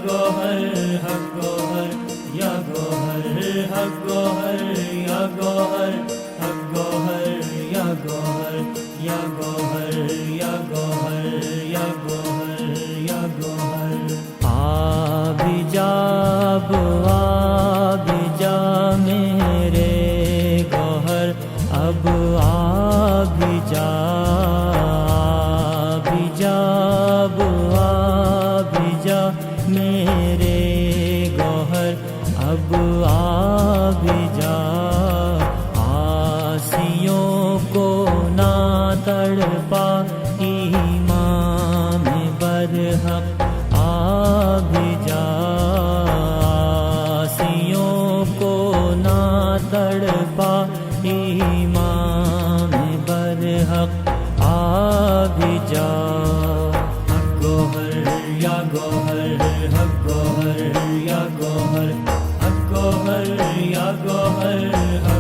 گوہر حق گوہر یا گوہر حق گوہر یا گوہر حق گوہر یا گوہر یا گوہر یا گوہر یا گوہر یا گوہر آب جا میرے گوہر اب آب جا میرے گوہر اب آب جا عاصیوں کو نہ تڑپا امام برحق آب جا عاصیوں کو نہ تڑپا امام برحق آب جا گوہر یا گوہر حق گوہر یا گوہر حق گوہر یا گوہر